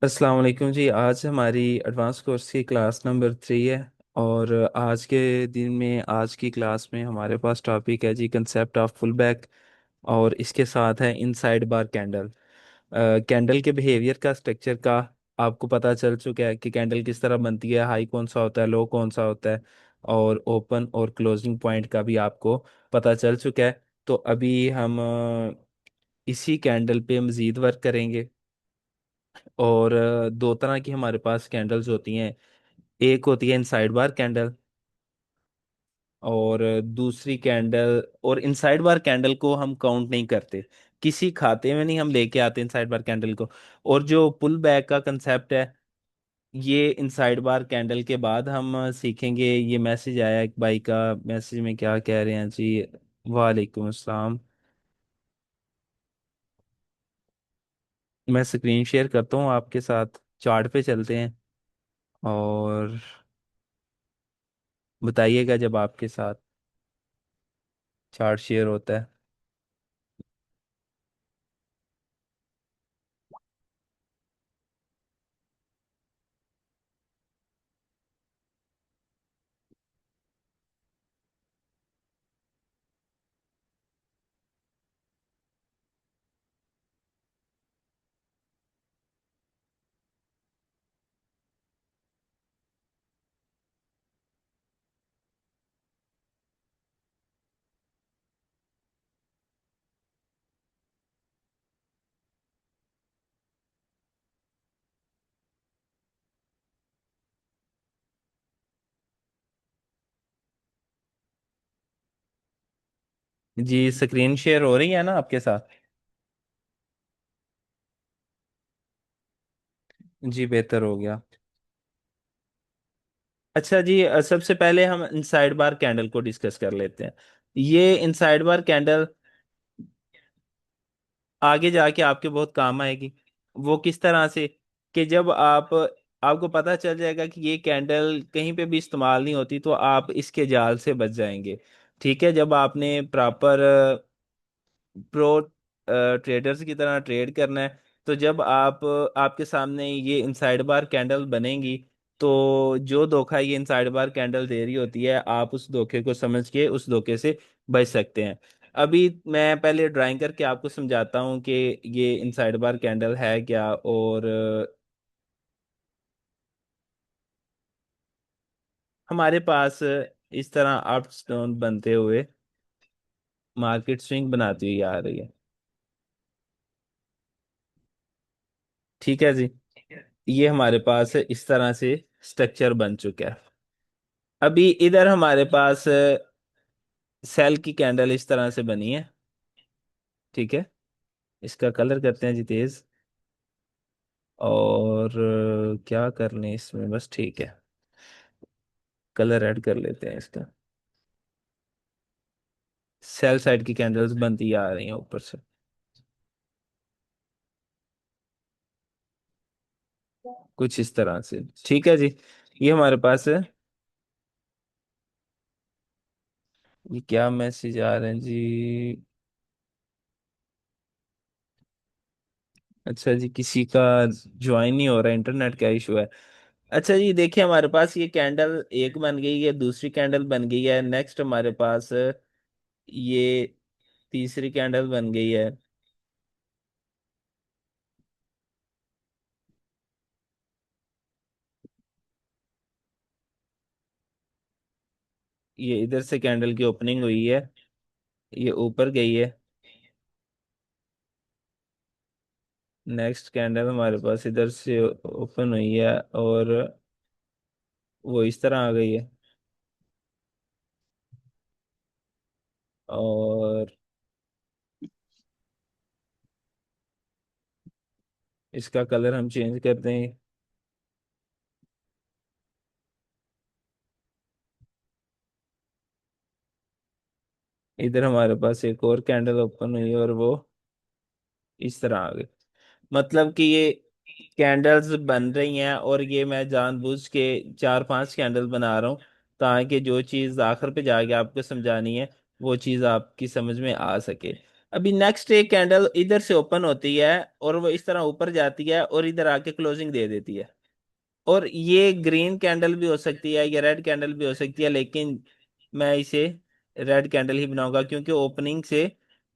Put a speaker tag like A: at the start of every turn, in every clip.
A: अस्सलाम वालेकुम जी। आज हमारी एडवांस कोर्स की क्लास नंबर 3 है। और आज के दिन में आज की क्लास में हमारे पास टॉपिक है जी कंसेप्ट ऑफ फुल बैक। और इसके साथ है इनसाइड बार कैंडल। कैंडल के बिहेवियर का स्ट्रक्चर का आपको पता चल चुका है कि कैंडल किस तरह बनती है, हाई कौन सा होता है, लो कौन सा होता है। और ओपन और क्लोजिंग पॉइंट का भी आपको पता चल चुका है। तो अभी हम इसी कैंडल पे मज़ीद वर्क करेंगे। और दो तरह की हमारे पास कैंडल्स होती हैं। एक होती है इनसाइड बार कैंडल, और दूसरी कैंडल। और इनसाइड बार कैंडल को हम काउंट नहीं करते, किसी खाते में नहीं हम लेके आते इनसाइड बार कैंडल को। और जो पुल बैक का कंसेप्ट है, ये इनसाइड बार कैंडल के बाद हम सीखेंगे। ये मैसेज आया एक भाई का, मैसेज में क्या कह रहे हैं जी। वालेकुम अस्सलाम। मैं स्क्रीन शेयर करता हूँ आपके साथ, चार्ट पे चलते हैं और बताइएगा जब आपके साथ चार्ट शेयर होता है। जी स्क्रीन शेयर हो रही है ना आपके साथ? जी बेहतर हो गया। अच्छा जी, सबसे पहले हम इनसाइड बार कैंडल को डिस्कस कर लेते हैं। ये इनसाइड बार कैंडल आगे जाके आपके बहुत काम आएगी। वो किस तरह से, कि जब आपको पता चल जाएगा कि ये कैंडल कहीं पे भी इस्तेमाल नहीं होती, तो आप इसके जाल से बच जाएंगे। ठीक है, जब आपने प्रॉपर प्रो ट्रेडर्स की तरह ट्रेड करना है, तो जब आपके सामने ये इनसाइड बार कैंडल बनेंगी, तो जो धोखा ये इनसाइड बार कैंडल दे रही होती है, आप उस धोखे को समझ के उस धोखे से बच सकते हैं। अभी मैं पहले ड्राइंग करके आपको समझाता हूँ कि ये इनसाइड बार कैंडल है क्या। और हमारे पास इस तरह अप स्टोन बनते हुए मार्केट स्विंग बनाती हुई आ रही है। ठीक है जी, ये हमारे पास इस तरह से स्ट्रक्चर बन चुका है। अभी इधर हमारे पास सेल की कैंडल इस तरह से बनी है। ठीक है, इसका कलर करते हैं जी तेज। और क्या कर लें इसमें, बस ठीक है, कलर ऐड कर लेते हैं इसका। सेल साइड की कैंडल्स बनती आ रही हैं ऊपर से, कुछ इस तरह से। ठीक है जी, ये हमारे पास है। ये क्या मैसेज आ रहे हैं जी? अच्छा जी, किसी का ज्वाइन नहीं हो रहा, इंटरनेट का इशू है। अच्छा जी, देखिए हमारे पास ये कैंडल एक बन गई है, दूसरी कैंडल बन गई है, नेक्स्ट हमारे पास ये तीसरी कैंडल बन गई है। ये इधर से कैंडल की ओपनिंग हुई है, ये ऊपर गई है। नेक्स्ट कैंडल हमारे पास इधर से ओपन हुई है और वो इस तरह आ गई है। और इसका कलर हम चेंज करते हैं। इधर हमारे पास एक और कैंडल ओपन हुई है और वो इस तरह आ गई। मतलब कि ये कैंडल्स बन रही हैं, और ये मैं जानबूझ के चार पांच कैंडल बना रहा हूँ, ताकि जो चीज़ आखिर पे जाके आपको समझानी है वो चीज़ आपकी समझ में आ सके। अभी नेक्स्ट एक कैंडल इधर से ओपन होती है और वो इस तरह ऊपर जाती है और इधर आके क्लोजिंग दे देती है। और ये ग्रीन कैंडल भी हो सकती है, या रेड कैंडल भी हो सकती है, लेकिन मैं इसे रेड कैंडल ही बनाऊंगा, क्योंकि ओपनिंग से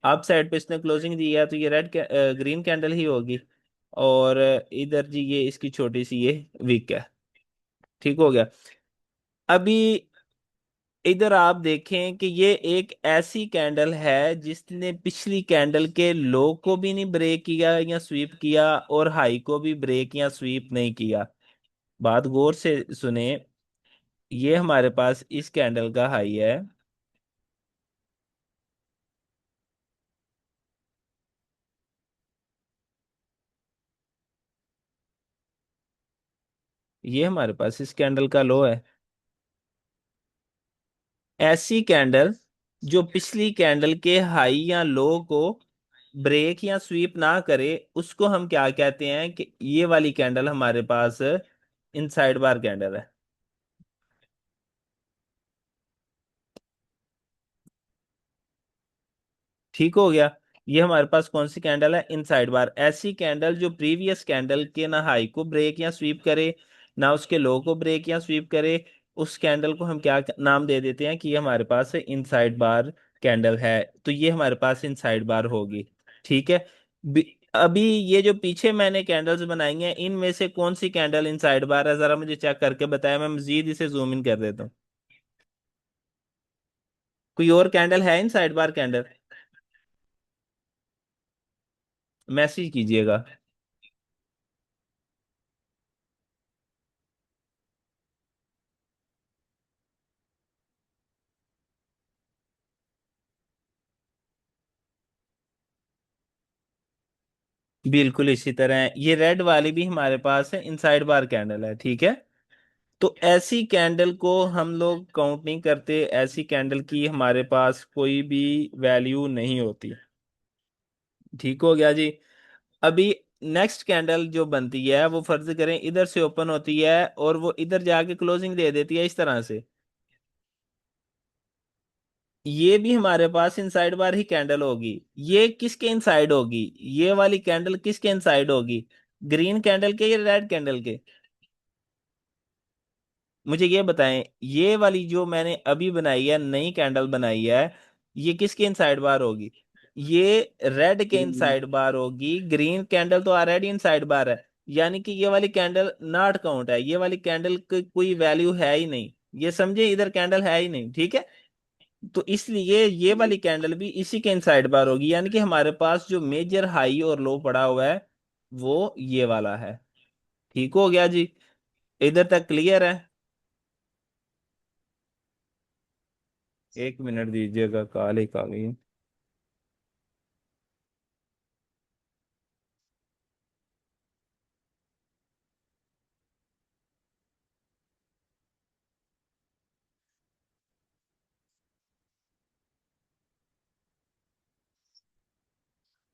A: अप साइड पे इसने क्लोजिंग दी है, तो ये ग्रीन कैंडल ही होगी। और इधर जी ये इसकी छोटी सी ये विक है। ठीक हो गया। अभी इधर आप देखें कि ये एक ऐसी कैंडल है जिसने पिछली कैंडल के लो को भी नहीं ब्रेक किया या स्वीप किया, और हाई को भी ब्रेक या स्वीप नहीं किया। बात गौर से सुने। ये हमारे पास इस कैंडल का हाई है। ये हमारे पास इस कैंडल का लो है। ऐसी कैंडल जो पिछली कैंडल के हाई या लो को ब्रेक या स्वीप ना करे, उसको हम क्या कहते हैं कि ये वाली कैंडल हमारे पास इनसाइड बार कैंडल है। ठीक हो गया। ये हमारे पास कौन सी कैंडल है? इनसाइड बार। ऐसी कैंडल जो प्रीवियस कैंडल के ना हाई को ब्रेक या स्वीप करे, ना उसके लो को ब्रेक या स्वीप करे, उस कैंडल को हम क्या नाम दे देते हैं कि ये हमारे पास इनसाइड बार कैंडल है। तो ये हमारे पास इनसाइड बार होगी। ठीक है। अभी ये जो पीछे मैंने कैंडल्स बनाई हैं, इनमें से कौन सी कैंडल इनसाइड बार है, जरा मुझे चेक करके बताया, मैं मजीद इसे जूम इन कर देता हूँ। कोई और कैंडल है इनसाइड बार कैंडल? मैसेज कीजिएगा। बिल्कुल इसी तरह है। ये रेड वाली भी हमारे पास है, इनसाइड बार कैंडल है। ठीक है। तो ऐसी कैंडल को हम लोग काउंट नहीं करते, ऐसी कैंडल की हमारे पास कोई भी वैल्यू नहीं होती। ठीक हो गया जी। अभी नेक्स्ट कैंडल जो बनती है, वो फर्ज करें इधर से ओपन होती है और वो इधर जाके क्लोजिंग दे देती है इस तरह से। ये भी हमारे पास इनसाइड बार ही कैंडल होगी। ये किसके इनसाइड होगी? ये वाली कैंडल किसके इनसाइड होगी? ग्रीन कैंडल के या रेड कैंडल के? मुझे ये बताएं, ये वाली जो मैंने अभी बनाई है, नई कैंडल बनाई है, ये किसके इनसाइड बार होगी? ये रेड के इनसाइड बार होगी। ग्रीन कैंडल तो ऑलरेडी इनसाइड बार है, यानी कि ये वाली कैंडल नॉट काउंट है। ये वाली कैंडल की कोई वैल्यू है ही नहीं। ये समझे, इधर कैंडल है ही नहीं। ठीक है। तो इसलिए ये वाली कैंडल भी इसी के इनसाइड बार होगी, यानी कि हमारे पास जो मेजर हाई और लो पड़ा हुआ है वो ये वाला है। ठीक हो गया जी। इधर तक क्लियर है? एक मिनट दीजिएगा, कॉल एक आ गई।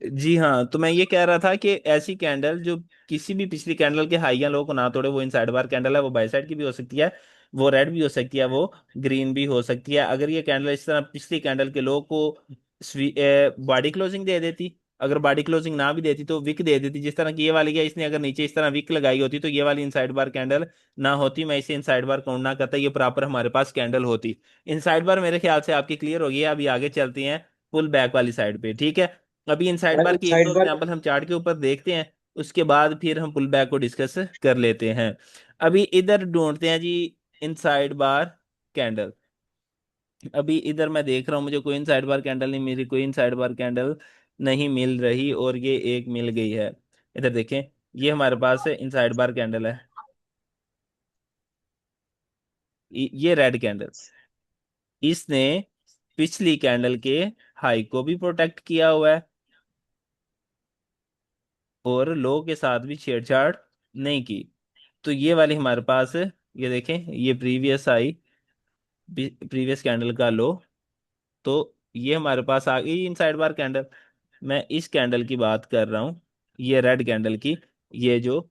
A: जी हाँ, तो मैं ये कह रहा था कि ऐसी कैंडल जो किसी भी पिछली कैंडल के हाई या लो को ना तोड़े, वो इनसाइड बार कैंडल है। वो बाई साइड की भी हो सकती है, वो रेड भी हो सकती है, वो ग्रीन भी हो सकती है। अगर ये कैंडल इस तरह पिछली कैंडल के लो को बॉडी क्लोजिंग दे देती, अगर बॉडी क्लोजिंग ना भी देती तो विक दे देती, जिस तरह की ये वाली है, इसने अगर नीचे इस तरह विक लगाई होती तो ये वाली इनसाइड बार कैंडल ना होती। मैं इसे इनसाइड बार काउंट ना करता, ये प्रॉपर हमारे पास कैंडल होती। इनसाइड बार मेरे ख्याल से आपकी क्लियर होगी। अभी आगे चलती हैं पुल बैक वाली साइड पे। ठीक है। अभी इन साइड बार की एक दो
B: साइड बार।
A: एग्जांपल हम चार्ट के ऊपर देखते हैं, उसके बाद फिर हम पुल बैक को डिस्कस कर लेते हैं। अभी इधर ढूंढते हैं जी इन साइड बार कैंडल। अभी इधर मैं देख रहा हूँ, मुझे कोई इन साइड बार कैंडल नहीं मिल रही, कोई इन साइड बार कैंडल नहीं मिल रही, और ये एक मिल गई है। इधर देखें, ये हमारे पास है इन साइड बार कैंडल है। ये रेड कैंडल, इसने पिछली कैंडल के हाई को भी प्रोटेक्ट किया हुआ है और लो के साथ भी छेड़छाड़ नहीं की। तो ये वाली हमारे पास है। ये देखें, ये प्रीवियस आई, प्रीवियस कैंडल का लो। तो ये हमारे पास आ गई इनसाइड बार कैंडल। मैं इस कैंडल की बात कर रहा हूँ, ये रेड कैंडल की, ये जो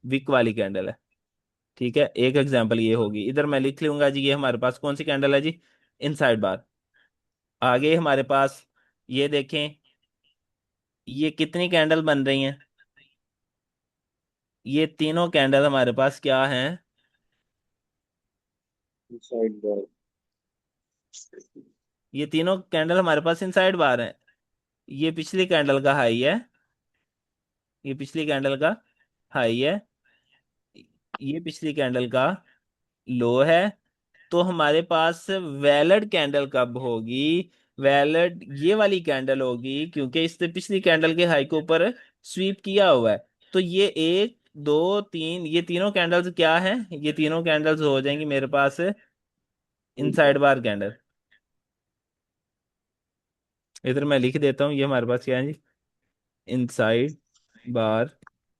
A: विक वाली कैंडल है। ठीक है। एक एग्जांपल ये होगी, इधर मैं लिख लूंगा जी, ये हमारे पास कौन सी कैंडल है जी? इनसाइड बार। आगे हमारे पास ये देखें, ये कितनी कैंडल बन रही हैं? ये तीनों कैंडल हमारे पास क्या हैं?
B: इनसाइड बार।
A: ये तीनों कैंडल हमारे पास इनसाइड बार हैं। ये पिछली कैंडल का हाई है, ये पिछली कैंडल का हाई है, ये पिछली कैंडल का लो है। तो हमारे पास वैलिड कैंडल कब होगी? वैलिड ये वाली कैंडल होगी, क्योंकि इसने पिछली कैंडल के हाई के ऊपर स्वीप किया हुआ है। तो ये एक, दो, तीन, ये तीनों कैंडल्स क्या हैं? ये तीनों कैंडल्स हो जाएंगी मेरे पास
B: ठीक है।
A: Inside bar candle. इधर मैं लिख देता हूँ, ये हमारे पास क्या है जी? Inside bar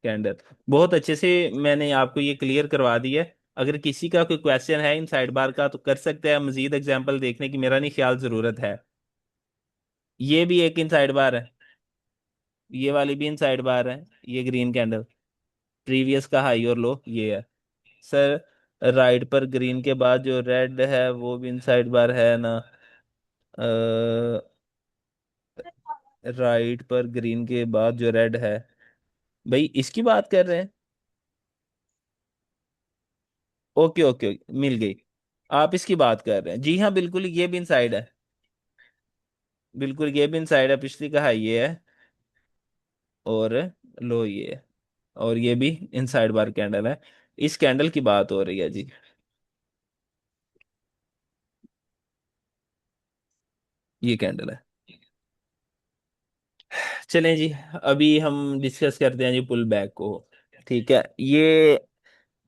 A: candle. बहुत अच्छे से मैंने आपको ये क्लियर करवा दी है। अगर किसी का कोई क्वेश्चन है इनसाइड बार का तो कर सकते हैं, मजीद एग्जांपल देखने की मेरा नहीं ख्याल जरूरत है। ये भी एक इनसाइड बार है, ये वाली भी इनसाइड बार है। ये ग्रीन कैंडल, प्रीवियस का हाई और लो ये है। सर राइट पर ग्रीन के बाद जो रेड है वो भी इनसाइड बार है ना? राइट पर ग्रीन के बाद जो रेड है, भाई इसकी बात कर रहे हैं? ओके ओके ओके, मिल गई। आप इसकी बात कर रहे हैं, जी हाँ बिल्कुल, ये भी इनसाइड है। बिल्कुल ये भी इनसाइड है, पिछली का हाई ये है और लो ये है। और ये भी इनसाइड बार कैंडल है। इस कैंडल की बात हो रही है जी। ये कैंडल है। चलें जी, अभी हम डिस्कस करते हैं जी पुल बैक को। ठीक है, ये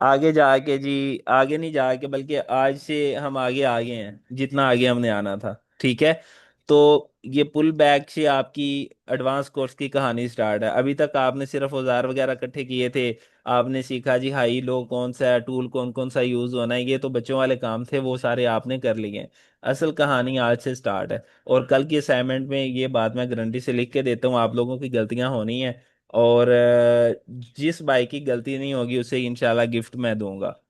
A: आगे जाके जी, आगे नहीं जाके बल्कि आज से हम आगे आगे हैं जितना आगे हमने आना था। ठीक है, तो ये पुल बैक से आपकी एडवांस कोर्स की कहानी स्टार्ट है। अभी तक आपने सिर्फ औजार वगैरह इकट्ठे किए थे, आपने सीखा जी हाई लो कौन सा है, टूल कौन कौन सा यूज होना है, ये तो बच्चों वाले काम थे, वो सारे आपने कर लिए हैं। असल कहानी आज से स्टार्ट है। और कल की असाइनमेंट में ये बात मैं गारंटी से लिख के देता हूँ, आप लोगों की गलतियां होनी है। और जिस भाई की गलती नहीं होगी उसे इंशाल्लाह गिफ्ट मैं दूंगा।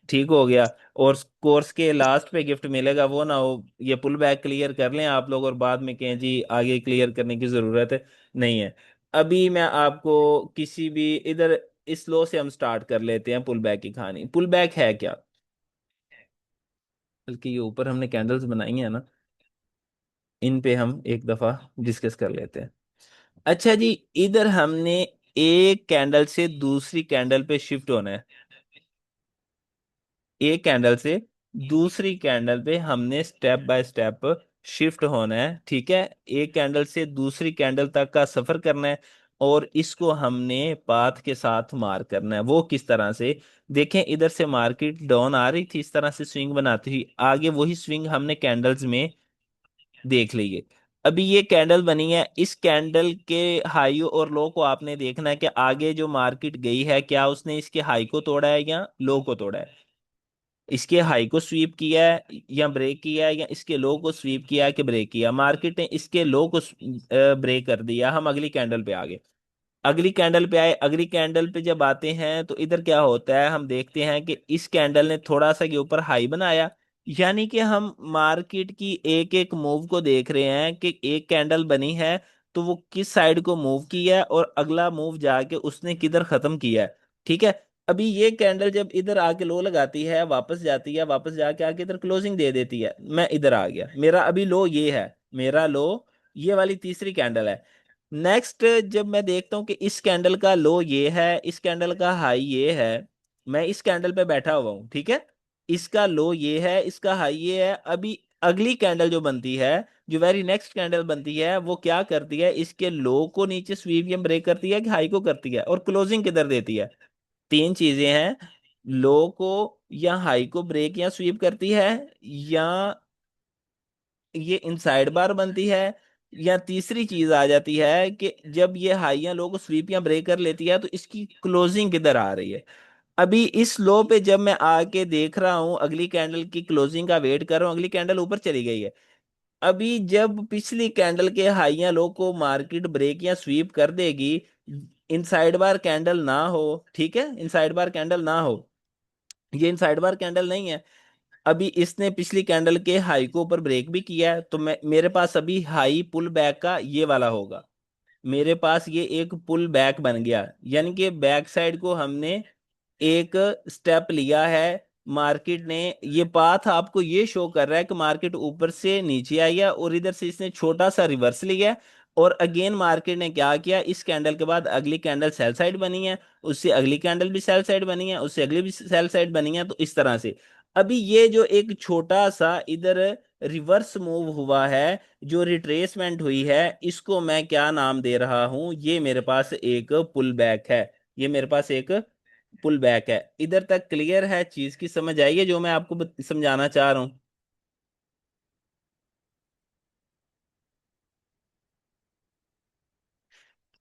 A: ठीक हो गया? और कोर्स के लास्ट पे गिफ्ट मिलेगा, वो ना हो ये पुल बैक क्लियर कर लें आप लोग और बाद में कहें जी आगे क्लियर करने की जरूरत है, नहीं है। अभी मैं आपको किसी भी इधर इस लो से हम स्टार्ट कर लेते हैं पुल बैक की कहानी। पुल बैक है क्या? बल्कि ये ऊपर हमने कैंडल्स बनाई हैं ना, इन पे हम एक दफा डिस्कस कर लेते हैं। अच्छा जी, इधर हमने एक कैंडल से दूसरी कैंडल पे शिफ्ट होना है। एक कैंडल से दूसरी कैंडल पे हमने स्टेप बाय स्टेप शिफ्ट होना है। ठीक है, एक कैंडल से दूसरी कैंडल तक का सफर करना है। और इसको हमने पाथ के साथ मार करना है। वो किस तरह से? देखें, इधर से मार्केट डाउन आ रही थी, इस तरह से स्विंग बनाती हुई आगे, वही स्विंग हमने कैंडल्स में देख लीजिए। अभी ये कैंडल बनी है, इस कैंडल के हाई और लो को आपने देखना है कि आगे जो मार्केट गई है क्या उसने इसके हाई को तोड़ा है या लो को तोड़ा है। इसके हाई को स्वीप किया है या ब्रेक किया है, या इसके लो को स्वीप किया है कि ब्रेक किया? मार्केट ने इसके लो को ब्रेक कर दिया। हम अगली कैंडल पे आ गए, अगली कैंडल पे आए। अगली कैंडल पे जब आते हैं तो इधर क्या होता है, हम देखते हैं कि इस कैंडल ने थोड़ा सा के ऊपर हाई बनाया। यानी कि हम मार्केट की एक एक मूव को देख रहे हैं कि एक कैंडल बनी है तो वो किस साइड को मूव किया है और अगला मूव जाके उसने किधर खत्म किया है। ठीक है, अभी ये कैंडल जब इधर आके लो लगाती है, वापस जाती है, वापस जाके आके इधर क्लोजिंग दे देती है। मैं इधर आ गया, मेरा अभी लो ये है, मेरा लो ये वाली तीसरी कैंडल है। नेक्स्ट जब मैं देखता हूँ कि इस कैंडल का लो ये है, इस कैंडल का हाई ये है, मैं इस कैंडल पे बैठा हुआ हूँ। ठीक है, इसका लो ये है, इसका हाई ये है। अभी अगली कैंडल जो बनती है, जो वेरी नेक्स्ट कैंडल बनती है, वो क्या करती है, इसके लो को नीचे स्वीप या ब्रेक करती है कि हाई को करती है, और क्लोजिंग किधर देती है? तीन चीजें हैं, लो को या हाई को ब्रेक या स्वीप करती है, या ये इनसाइड बार बनती है, या तीसरी चीज आ जाती है कि जब ये हाई या लो को स्वीप या ब्रेक कर लेती है तो इसकी क्लोजिंग किधर आ रही है। अभी इस लो पे जब मैं आके देख रहा हूं, अगली कैंडल की क्लोजिंग का वेट कर रहा हूं, अगली कैंडल ऊपर चली गई है। अभी जब पिछली कैंडल के हाई या लो को मार्केट ब्रेक या स्वीप कर देगी, इनसाइड बार कैंडल ना हो, ठीक है, इनसाइड बार कैंडल ना हो, ये इनसाइड बार कैंडल नहीं है। अभी इसने पिछली कैंडल के हाई को ऊपर ब्रेक भी किया है, तो मैं मेरे पास अभी हाई पुल बैक का ये वाला होगा।
B: मेरे पास ये एक पुल बैक बन गया, यानी कि बैक साइड को हमने एक स्टेप लिया है। मार्केट ने ये पाथ आपको ये शो कर रहा है कि मार्केट ऊपर से नीचे आई है और इधर से इसने छोटा सा रिवर्स लिया है। और अगेन मार्केट ने क्या किया, इस कैंडल के बाद अगली कैंडल सेल साइड बनी है, उससे अगली कैंडल भी सेल साइड बनी है, उससे अगली भी सेल साइड बनी है, तो इस तरह से अभी ये जो एक छोटा सा इधर रिवर्स मूव हुआ है, जो रिट्रेसमेंट हुई है, इसको मैं क्या नाम दे रहा हूं, ये मेरे पास एक पुल बैक है। ये मेरे पास एक पुल बैक है। इधर तक क्लियर है, चीज की समझ आई है जो मैं आपको समझाना चाह रहा हूं।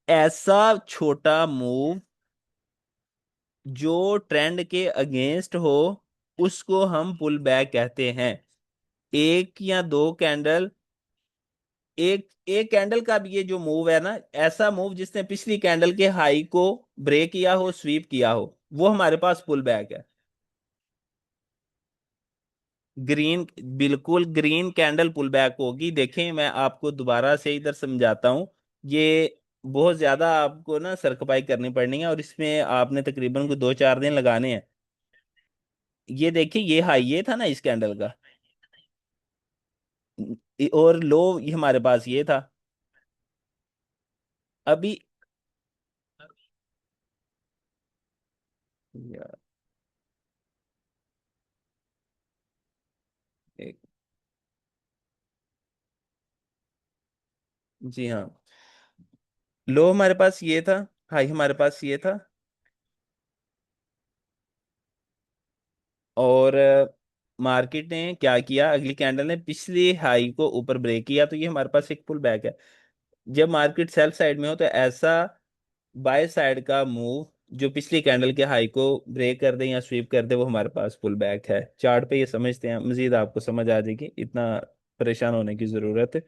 B: ऐसा छोटा मूव जो ट्रेंड के अगेंस्ट हो, उसको हम पुल बैक कहते हैं। एक या दो कैंडल, एक एक कैंडल का भी ये जो मूव है ना, ऐसा मूव जिसने पिछली कैंडल के हाई को ब्रेक किया हो, स्वीप किया हो, वो हमारे पास पुल बैक है। ग्रीन, बिल्कुल ग्रीन कैंडल पुल बैक होगी। देखें, मैं आपको दोबारा से इधर समझाता हूँ। ये बहुत ज्यादा आपको ना सरखपाई करनी पड़नी है, और इसमें आपने तकरीबन को 2-4 दिन लगाने हैं। ये देखिए, ये हाई ये था ना इस कैंडल का, और लो ये हमारे पास ये था। अभी यार, एक, जी हाँ, लो हमारे पास ये था, हाई हमारे पास ये था। और मार्केट ने क्या किया, अगली कैंडल ने पिछली हाई को ऊपर ब्रेक किया, तो ये हमारे पास एक पुल बैक है। जब मार्केट सेल साइड में हो तो ऐसा बाय साइड का मूव जो पिछली कैंडल के हाई को ब्रेक कर दे या स्वीप कर दे, वो हमारे पास पुल बैक है। चार्ट पे ये समझते हैं, मजीद आपको समझ आ जाएगी, इतना परेशान होने की जरूरत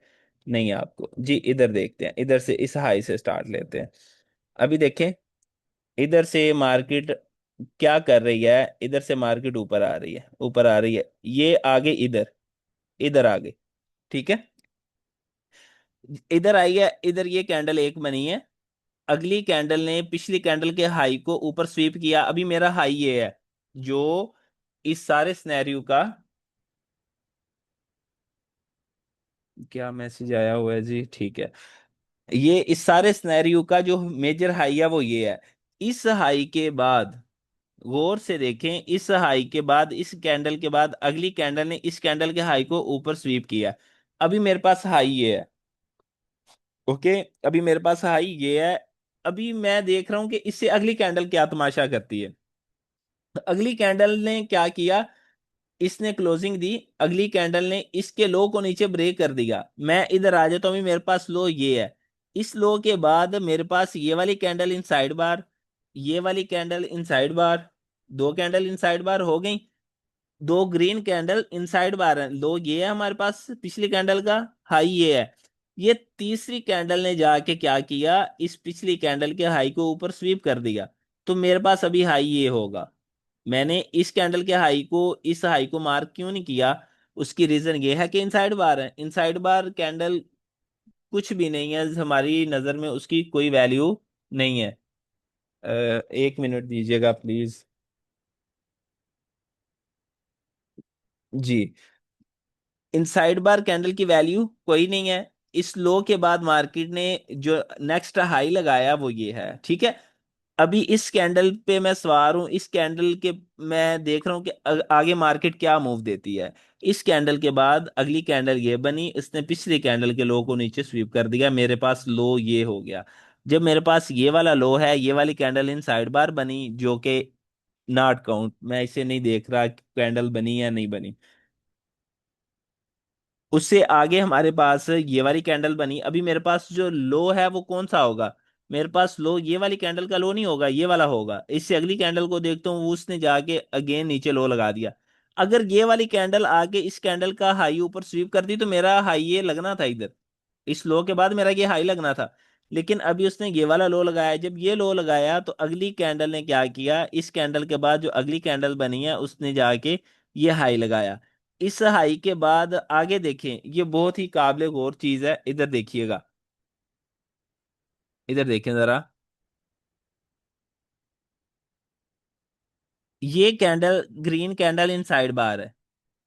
B: नहीं है आपको। जी इधर देखते हैं, इधर से इस हाई से स्टार्ट लेते हैं। अभी देखें, इधर से मार्केट क्या कर रही है, इधर से मार्केट ऊपर आ रही है, ऊपर आ रही है, ये आगे इधर, इधर आगे, ठीक है, इधर आई है, इधर ये कैंडल एक बनी है। अगली कैंडल ने पिछली कैंडल के हाई को ऊपर स्वीप किया। अभी मेरा हाई ये है, जो इस सारे सिनेरियो का, क्या मैसेज आया हुआ है जी, ठीक है, ये इस सारे सिनेरियो का जो मेजर हाई है वो ये है। इस हाई के बाद गौर से देखें, इस हाई के बाद, इस कैंडल के बाद अगली कैंडल ने इस कैंडल के हाई को ऊपर स्वीप किया। अभी मेरे पास हाई ये है, ओके, अभी मेरे पास हाई ये है। अभी मैं देख रहा हूं कि इससे अगली कैंडल क्या तमाशा करती है। अगली कैंडल ने क्या किया, इसने क्लोजिंग दी, अगली कैंडल ने इसके लो को नीचे ब्रेक कर दिया। मैं इधर आ जाता हूँ, अभी मेरे पास लो ये है। इस लो के बाद मेरे पास ये वाली कैंडल इनसाइड बार, ये वाली कैंडल इनसाइड बार, दो कैंडल इनसाइड बार हो गई, दो ग्रीन कैंडल इनसाइड बार है, लो ये है हमारे पास पिछली कैंडल का, हाई ये है। ये तीसरी कैंडल ने जाके क्या किया, इस पिछली कैंडल के हाई को ऊपर स्वीप कर दिया। तो मेरे पास अभी हाई ये होगा। मैंने इस कैंडल के हाई को, इस हाई को मार्क क्यों नहीं किया, उसकी रीजन ये है कि इनसाइड बार है। इनसाइड बार कैंडल कुछ भी नहीं है हमारी नजर में, उसकी कोई वैल्यू नहीं है। 1 मिनट दीजिएगा प्लीज। जी, इनसाइड बार कैंडल की वैल्यू कोई नहीं है। इस लो के बाद मार्केट ने जो नेक्स्ट हाई लगाया वो ये है, ठीक है। अभी इस कैंडल पे मैं सवार हूं, इस कैंडल के मैं देख रहा हूं कि आगे मार्केट क्या मूव देती है। इस कैंडल के बाद अगली कैंडल ये बनी, इसने पिछली कैंडल के लो को नीचे स्वीप कर दिया, मेरे पास लो ये हो गया। जब मेरे पास ये वाला लो है, ये वाली कैंडल इन साइड बार बनी, जो कि नॉट काउंट, मैं इसे नहीं देख रहा कैंडल बनी या नहीं बनी। उससे आगे हमारे पास ये वाली कैंडल बनी। अभी मेरे पास जो लो है वो कौन सा होगा, मेरे पास लो ये वाली कैंडल का लो नहीं होगा, ये वाला होगा। इससे अगली कैंडल को देखता हूँ, वो उसने जाके अगेन नीचे लो लगा दिया। अगर ये वाली कैंडल आके इस कैंडल का हाई ऊपर स्वीप करती तो मेरा हाई ये लगना था इधर, इस लो के बाद मेरा ये हाई लगना था। लेकिन अभी उसने ये वाला लो लगाया। जब ये लो लगाया तो अगली कैंडल ने क्या किया, इस कैंडल के बाद जो अगली कैंडल बनी है उसने जाके ये हाई लगाया। इस हाई के बाद आगे देखें, ये बहुत ही काबिल गौर चीज है, इधर देखिएगा। इधर देखें जरा। ये कैंडल, ग्रीन कैंडल इनसाइड बार है,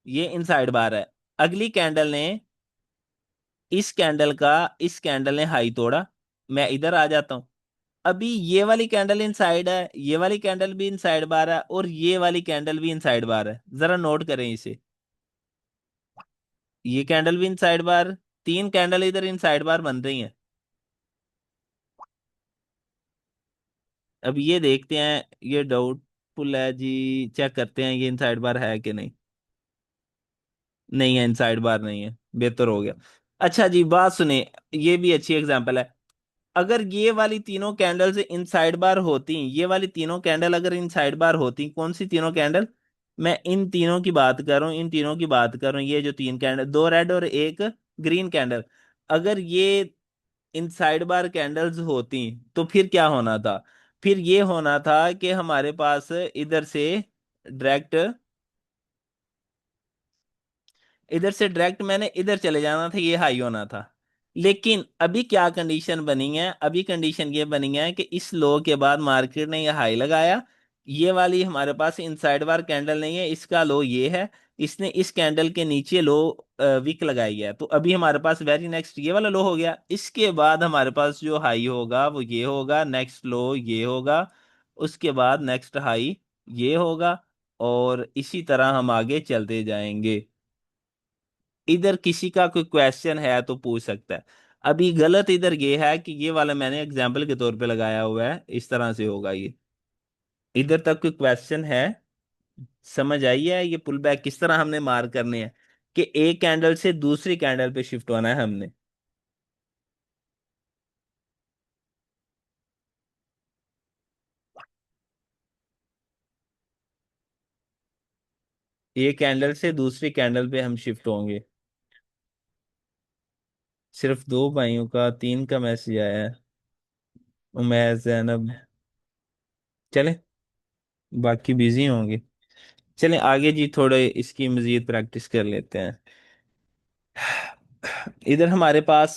B: ये इनसाइड बार है। अगली कैंडल ने, इस कैंडल ने हाई तोड़ा, मैं इधर आ जाता हूं। अभी ये वाली कैंडल इनसाइड है, ये वाली कैंडल भी इनसाइड बार है, और ये वाली कैंडल भी इनसाइड बार है, जरा नोट करें इसे। ये कैंडल भी इनसाइड बार, तीन कैंडल इधर इनसाइड बार बन रही हैं। अब ये देखते हैं, ये डाउटफुल है जी, चेक करते हैं ये इनसाइड बार है कि नहीं। नहीं है, इनसाइड बार नहीं है, बेहतर हो गया। अच्छा जी, बात सुने, ये भी अच्छी एग्जांपल है। अगर ये वाली तीनों कैंडल्स इनसाइड बार होती, ये वाली तीनों कैंडल अगर इनसाइड बार होती, कौन सी तीनों कैंडल, मैं इन तीनों की बात कर रहा हूँ, इन तीनों की बात कर रहा हूँ, ये जो तीन कैंडल, दो रेड और एक ग्रीन कैंडल, अगर ये इनसाइड बार कैंडल्स होती तो फिर क्या होना था? फिर ये होना था कि हमारे पास डायरेक्ट इधर से डायरेक्ट मैंने इधर चले जाना था, ये हाई होना था। लेकिन अभी क्या कंडीशन बनी है, अभी कंडीशन ये बनी है कि इस लो के बाद मार्केट ने ये हाई लगाया, ये वाली हमारे पास इनसाइड बार कैंडल नहीं है, इसका लो ये है, इसने इस कैंडल के नीचे लो विक लगाई है, तो अभी हमारे पास वेरी नेक्स्ट ये वाला लो हो गया। इसके बाद हमारे पास जो हाई होगा वो ये होगा, नेक्स्ट लो ये होगा, उसके बाद नेक्स्ट हाई ये होगा, और इसी तरह हम आगे चलते जाएंगे। इधर किसी का कोई क्वेश्चन है तो पूछ सकता है। अभी गलत इधर ये है कि ये वाला मैंने एग्जाम्पल के तौर पे लगाया हुआ है, इस तरह से होगा ये। इधर तक कोई क्वेश्चन है? समझ आई है ये पुल बैक किस तरह हमने मार करने हैं, कि एक कैंडल से दूसरी कैंडल पे शिफ्ट होना है हमने। एक कैंडल से दूसरी कैंडल पे हम शिफ्ट होंगे। सिर्फ दो भाइयों का, तीन का मैसेज आया है, उमैर, जैनब। चले, बाकी बिजी होंगे। चलें आगे जी, थोड़े इसकी मजीद प्रैक्टिस कर लेते हैं। इधर हमारे पास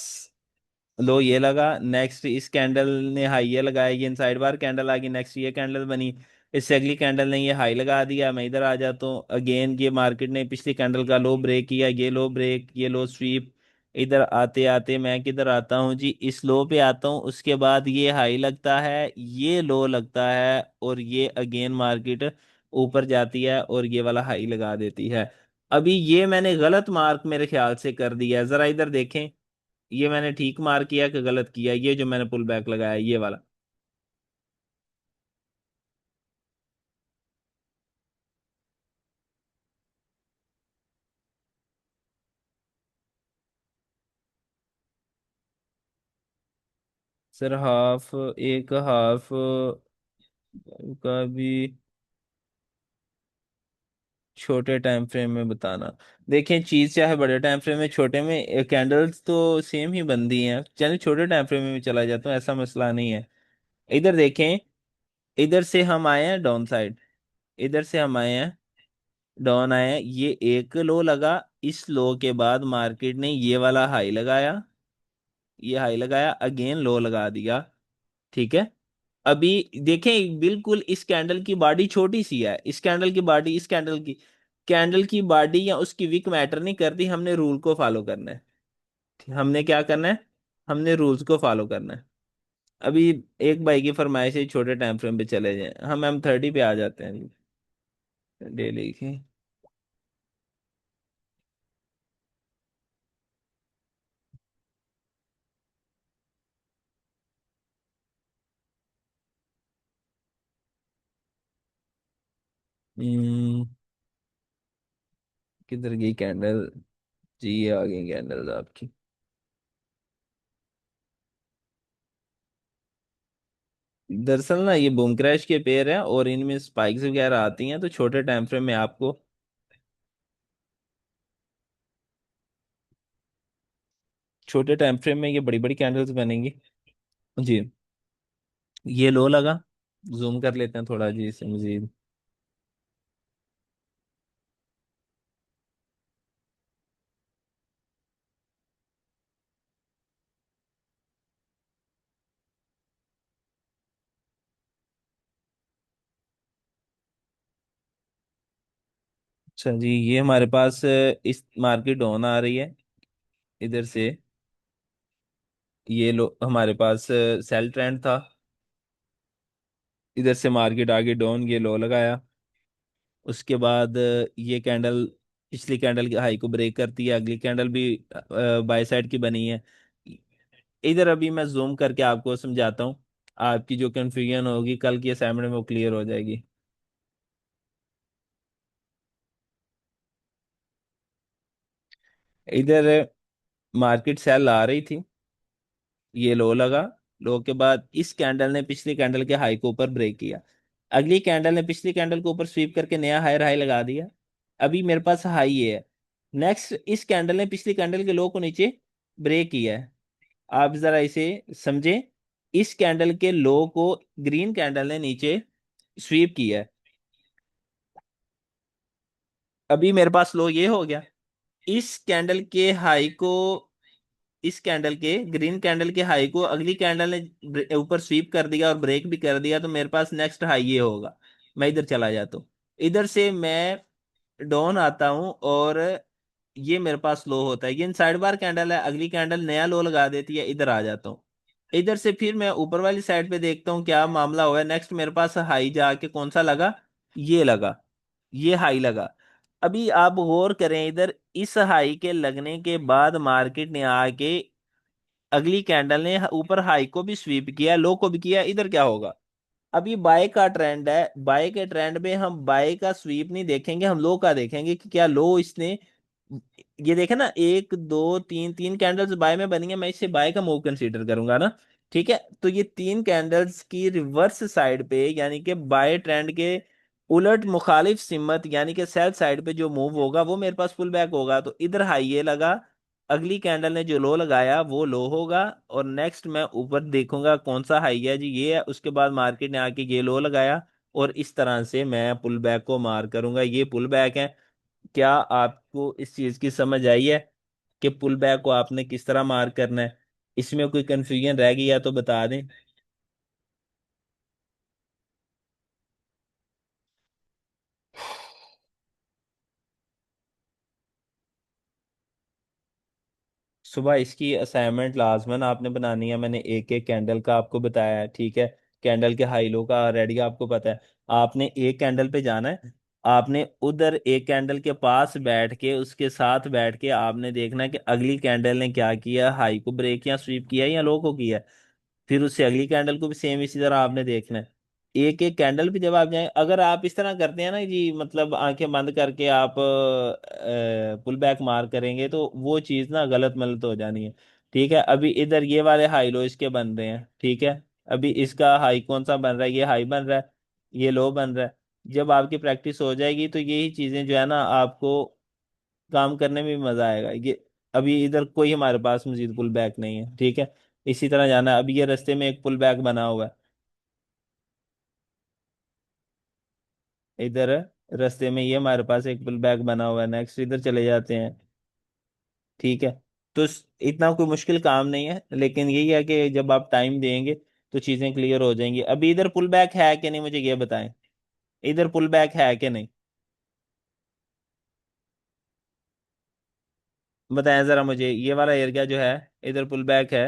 B: लो ये लगा, नेक्स्ट इस कैंडल ने हाई ये लगाया, ये इनसाइड बार कैंडल आ गई, नेक्स्ट ये कैंडल बनी, इससे अगली कैंडल ने ये हाई लगा दिया, मैं इधर आ जाता हूँ। अगेन ये मार्केट ने पिछली कैंडल का लो ब्रेक किया, ये लो ब्रेक, ये लो स्वीप। इधर आते आते मैं किधर आता हूँ जी, इस लो पे आता हूँ, उसके बाद ये हाई लगता है, ये लो लगता है, और ये अगेन मार्केट ऊपर जाती है और ये वाला हाई लगा देती है। अभी ये मैंने गलत मार्क मेरे ख्याल से कर दिया है, जरा इधर देखें, ये मैंने ठीक मार्क किया कि गलत किया, ये जो मैंने पुल बैक लगाया ये वाला। सर हाफ, एक हाफ का भी छोटे टाइम फ्रेम में बताना। देखें, चीज चाहे बड़े टाइम फ्रेम में छोटे में, कैंडल्स तो सेम ही बनती हैं, चलिए छोटे टाइम फ्रेम में भी चला जाता हूँ, ऐसा मसला नहीं है। इधर देखें, इधर से हम आए हैं डाउन साइड, इधर से हम आए हैं डाउन आए हैं, ये एक लो लगा, इस लो के बाद मार्केट ने ये वाला हाई लगाया, ये हाई लगाया, अगेन लो लगा दिया, ठीक है। अभी देखें, बिल्कुल इस कैंडल की बॉडी छोटी सी है, इस कैंडल की बॉडी, इस कैंडल की बॉडी या उसकी विक मैटर नहीं करती, हमने रूल को फॉलो करना है। हमने क्या करना है? हमने रूल्स को फॉलो करना है। अभी एक भाई की फरमाइश है छोटे टाइम फ्रेम पे चले जाएं, हम M30 पे आ जाते हैं डेली की। हम्म, किधर गई कैंडल? जी ये आ गई कैंडल आपकी। दरअसल ना ये बूम क्रैश के पेयर है, और इनमें स्पाइक्स वगैरह आती हैं, तो छोटे टाइम फ्रेम में आपको, छोटे टाइम फ्रेम में ये बड़ी बड़ी कैंडल्स बनेंगी जी। ये लो लगा, जूम कर लेते हैं थोड़ा जी इसे मजीद। अच्छा जी, ये हमारे पास इस मार्केट ऑन आ रही है इधर से। ये लो हमारे पास सेल ट्रेंड था, इधर से मार्केट आगे डाउन, ये लो लगाया। उसके बाद ये कैंडल पिछली कैंडल की हाई को ब्रेक करती है, अगली कैंडल भी बाय साइड की बनी है। इधर अभी मैं जूम करके आपको समझाता हूँ, आपकी जो कंफ्यूजन होगी कल की असाइनमेंट में वो क्लियर हो जाएगी। इधर मार्केट सेल आ रही थी, ये लो लगा। लो के बाद इस कैंडल ने पिछली कैंडल के हाई को ऊपर ब्रेक किया, अगली कैंडल ने पिछली कैंडल को ऊपर स्वीप करके नया हायर हाई लगा दिया। अभी मेरे पास हाई ये है। नेक्स्ट इस कैंडल ने पिछली कैंडल के लो को नीचे ब्रेक किया है। आप जरा इसे समझे, इस कैंडल के लो को ग्रीन कैंडल ने नीचे स्वीप किया है। अभी मेरे पास लो ये हो गया। इस कैंडल के हाई को, इस कैंडल के ग्रीन कैंडल के हाई को अगली कैंडल ने ऊपर स्वीप कर दिया और ब्रेक भी कर दिया, तो मेरे पास नेक्स्ट हाई ये होगा। मैं इधर चला जाता हूँ, इधर से मैं डाउन आता हूँ और ये मेरे पास लो होता है। ये साइड बार कैंडल है, अगली कैंडल नया लो लगा देती है, इधर आ जाता हूँ। इधर से फिर मैं ऊपर वाली साइड पे देखता हूँ क्या मामला हुआ है। नेक्स्ट मेरे पास हाई जाके कौन सा लगा, ये लगा, ये हाई लगा। अभी आप गौर करें इधर, इस हाई के लगने के बाद मार्केट ने आके अगली कैंडल ने ऊपर हाई को भी स्वीप किया, लो को भी किया, इधर क्या होगा। अब ये बाय का ट्रेंड है, बाय के ट्रेंड में हम बाय का स्वीप नहीं देखेंगे, हम लो का देखेंगे कि क्या लो इसने, ये देखे ना, एक दो तीन, तीन कैंडल्स बाय में बनी है, मैं इसे बाय का मूव कंसीडर करूंगा ना। ठीक है, तो ये तीन कैंडल्स की रिवर्स साइड पे यानी कि बाय ट्रेंड के उलट मुखालिफ सिमत यानी कि सेल साइड पे जो मूव होगा वो मेरे पास पुल बैक होगा। तो इधर हाई ये लगा, अगली कैंडल ने जो लो लगाया वो लो होगा, और नेक्स्ट मैं ऊपर देखूंगा कौन सा हाई है जी, ये है। उसके बाद मार्केट ने आके ये लो लगाया, और इस तरह से मैं पुल बैक को मार करूंगा, ये पुल बैक है। क्या आपको इस चीज की समझ आई है कि पुल बैक को आपने किस तरह मार करना है? इसमें कोई कंफ्यूजन रह गई या तो बता दें। सुबह इसकी असाइनमेंट लाजमन आपने बनानी है, मैंने एक एक कैंडल का आपको बताया है, ठीक है। कैंडल के हाई लो का रेडी आपको पता है। आपने एक कैंडल पे जाना है, आपने उधर एक कैंडल के पास बैठ के उसके साथ बैठ के आपने देखना है कि अगली कैंडल ने क्या किया, हाई को ब्रेक या स्वीप किया या लो को किया। फिर उससे अगली कैंडल को भी सेम इसी तरह आपने देखना है। एक एक कैंडल पे जब आप जाए, अगर आप इस तरह करते हैं ना जी, मतलब आंखें बंद करके आप पुल बैक मार करेंगे, तो वो चीज़ ना गलत मलत हो जानी है। ठीक है, अभी इधर ये वाले हाई लो इसके बन रहे हैं, ठीक है। अभी इसका हाई कौन सा बन रहा है, ये हाई बन रहा है, ये लो बन रहा है। जब आपकी प्रैक्टिस हो जाएगी तो यही चीज़ें जो है ना आपको काम करने में भी मजा आएगा। ये अभी इधर कोई हमारे पास मजीद पुल बैक नहीं है, ठीक है। इसी तरह जाना है। अभी ये रास्ते में एक पुल बैक बना हुआ है, इधर रास्ते में ये हमारे पास एक पुल बैक बना हुआ है। नेक्स्ट इधर चले जाते हैं, ठीक है। तो इतना कोई मुश्किल काम नहीं है, लेकिन यही है कि जब आप टाइम देंगे तो चीजें क्लियर हो जाएंगी। अभी इधर पुल बैक है कि नहीं मुझे ये बताएं, इधर पुल बैक है कि नहीं, बताएं जरा मुझे। ये वाला एरिया जो है, इधर पुल बैक है?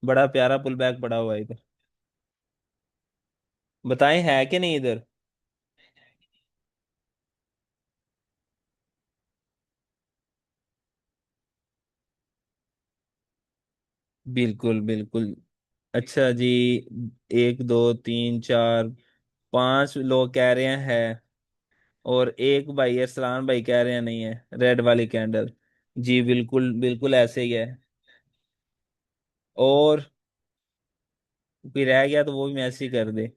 B: बड़ा प्यारा पुल बैक पड़ा हुआ है इधर, बताएं है कि नहीं इधर। बिल्कुल बिल्कुल। अच्छा जी, एक दो तीन चार पांच लोग कह रहे हैं, और एक भाई अरसलान भाई कह रहे हैं नहीं है रेड वाली कैंडल। जी बिल्कुल बिल्कुल ऐसे ही है। और कोई रह गया तो वो भी मैसेज कर दे।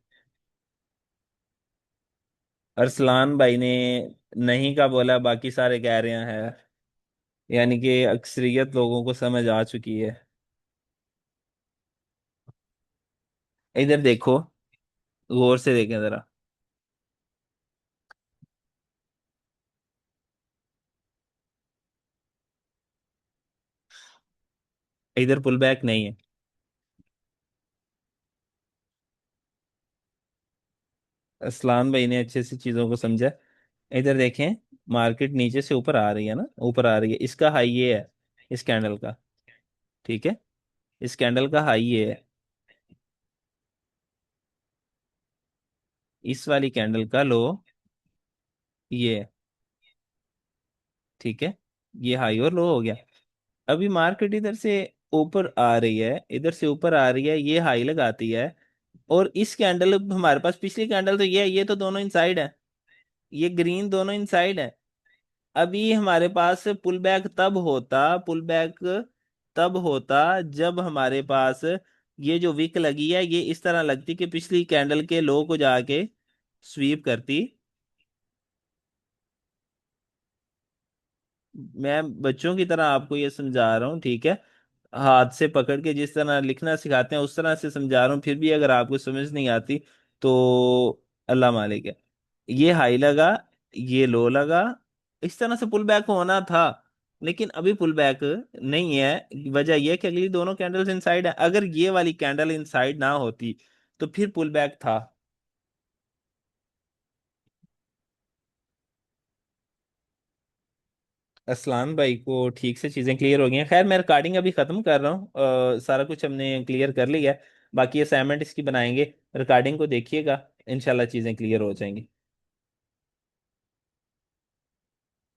B: अरसलान भाई ने नहीं का बोला, बाकी सारे कह रहे हैं, यानी कि अक्सरियत लोगों को समझ आ चुकी है। इधर देखो, गौर से देखें जरा, इधर पुल बैक नहीं है। असलान भाई ने अच्छे से चीजों को समझा। इधर देखें, मार्केट नीचे से ऊपर आ रही है ना, ऊपर आ रही है, इसका हाई ये है, इस कैंडल का। ठीक है, इस कैंडल का हाई ये है, इस वाली कैंडल का लो ये है। ठीक है, ये हाई और लो हो गया। अभी मार्केट इधर से ऊपर आ रही है, इधर से ऊपर आ रही है, ये हाई लगाती है। और इस कैंडल, हमारे पास पिछली कैंडल तो ये है, ये तो दोनों इनसाइड है, ये ग्रीन दोनों इनसाइड है। अभी हमारे पास पुल बैक तब होता, पुल बैक तब होता जब हमारे पास ये जो विक लगी है, ये इस तरह लगती कि पिछली कैंडल के लो को जाके स्वीप करती। मैं बच्चों की तरह आपको ये समझा रहा हूँ, ठीक है। हाथ से पकड़ के जिस तरह लिखना सिखाते हैं उस तरह से समझा रहा हूँ, फिर भी अगर आपको समझ नहीं आती तो अल्लाह मालिक है। ये हाई लगा, ये लो लगा, इस तरह से पुल बैक होना था। लेकिन अभी पुल बैक नहीं है। वजह यह है कि अगली दोनों कैंडल्स इनसाइड है। अगर ये वाली कैंडल इनसाइड ना होती तो फिर पुल बैक था। असलान भाई को ठीक से चीज़ें क्लियर हो गई हैं। खैर मैं रिकॉर्डिंग अभी ख़त्म कर रहा हूँ, सारा कुछ हमने क्लियर कर लिया है। बाकी असाइनमेंट इसकी बनाएंगे, रिकॉर्डिंग को देखिएगा, इंशाल्लाह चीज़ें क्लियर हो जाएंगी।